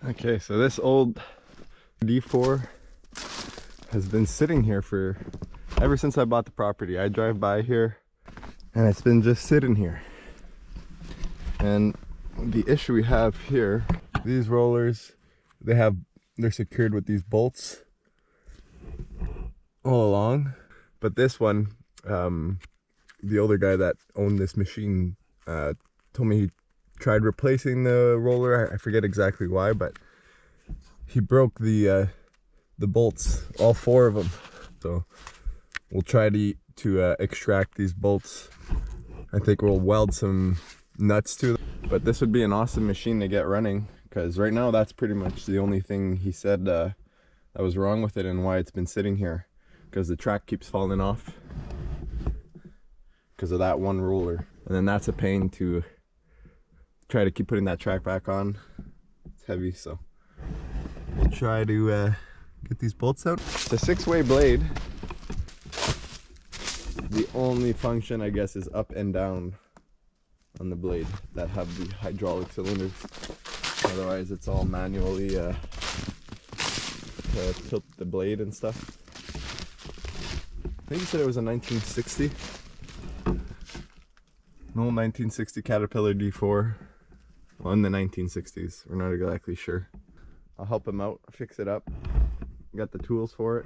Okay, so this old D4 has been sitting here for ever since I bought the property. I drive by here and it's been just sitting here. And the issue we have here, these rollers, they're secured with these bolts all along. But this one, the older guy that owned this machine told me he tried replacing the roller. I forget exactly why, but he broke the bolts, all 4 of them. So we'll try to extract these bolts. I think we'll weld some nuts to them. But this would be an awesome machine to get running, because right now that's pretty much the only thing he said that was wrong with it and why it's been sitting here, because the track keeps falling off because of that one roller. And then that's a pain to try to keep putting that track back on. It's heavy, so we'll try to get these bolts out. The 6-way blade, the only function I guess is up and down on the blade that have the hydraulic cylinders. Otherwise it's all manually to tilt the blade and stuff. I think he said it was a 1960. An old 1960 Caterpillar D4. Well, in the 1960s. We're not exactly sure. I'll help him out, fix it up. Got the tools for it.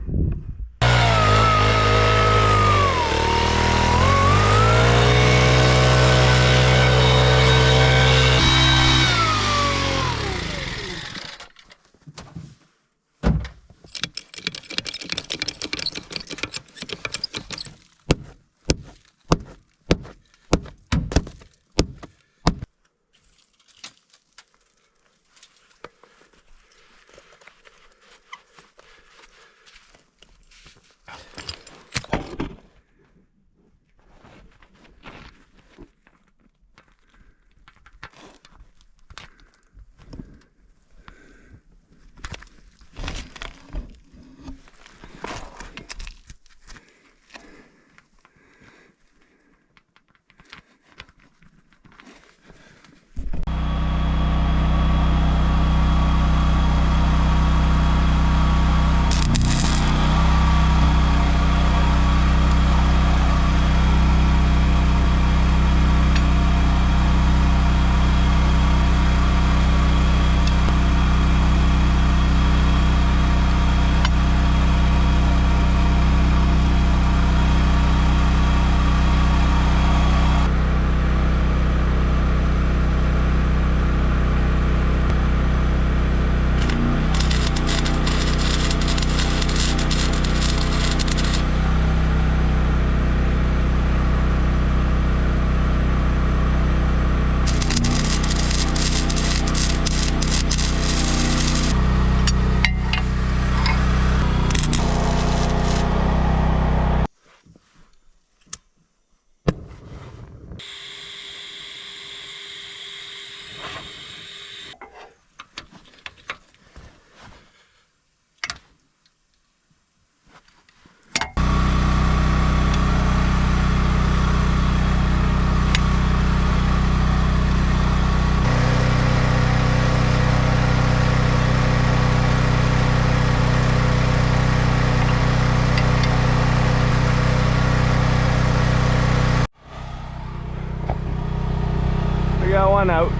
Got one out.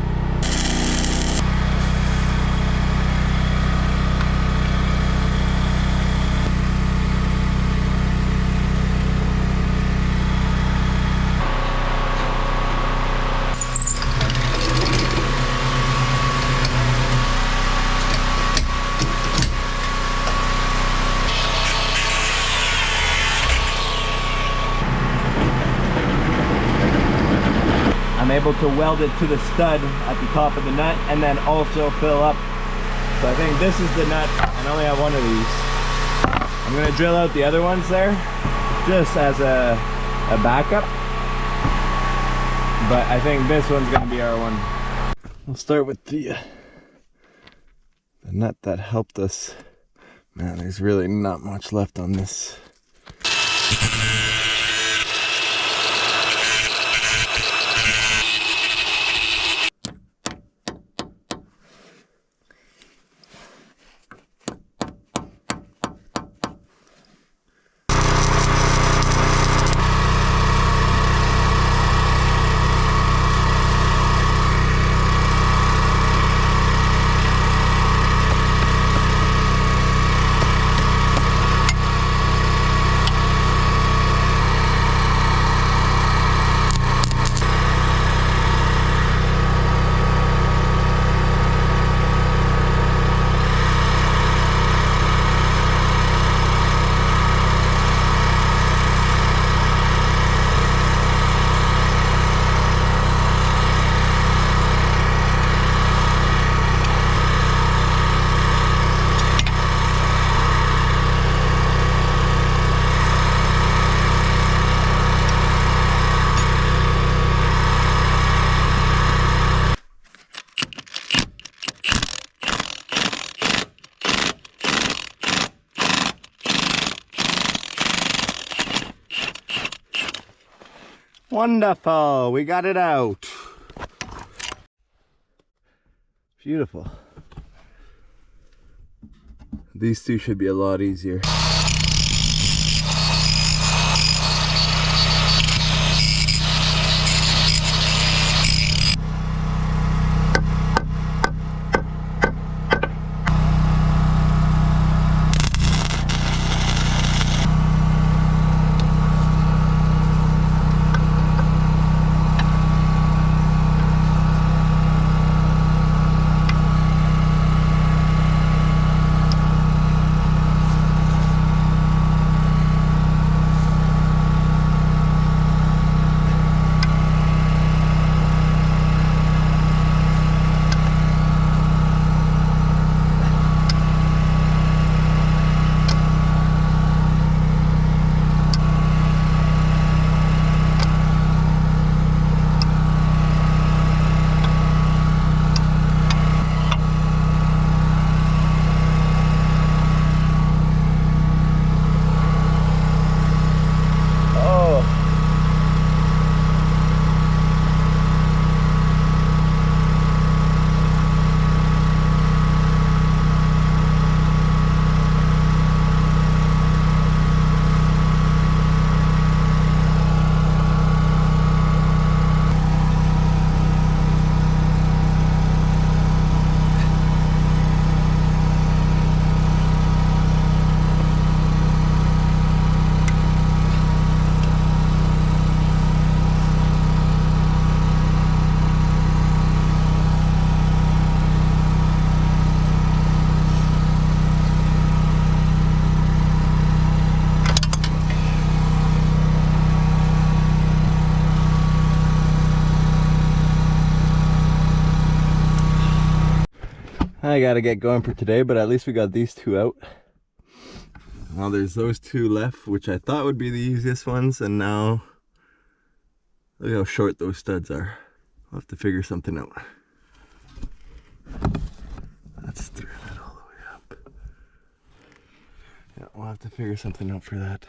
I'm able to weld it to the stud at the top of the nut and then also fill up. So I think this is the nut, and I only have one of these. I'm gonna drill out the other ones there just as a backup. But I think this one's gonna be our one. We'll start with the nut that helped us. Man, there's really not much left on this. Wonderful, we got it out. Beautiful. These two should be a lot easier. I gotta get going for today, but at least we got these two out. Now there's those two left, which I thought would be the easiest ones, and now look how short those studs are. I'll have to figure something out. Let's thread it all the way up. Yeah, we'll have to figure something out for that.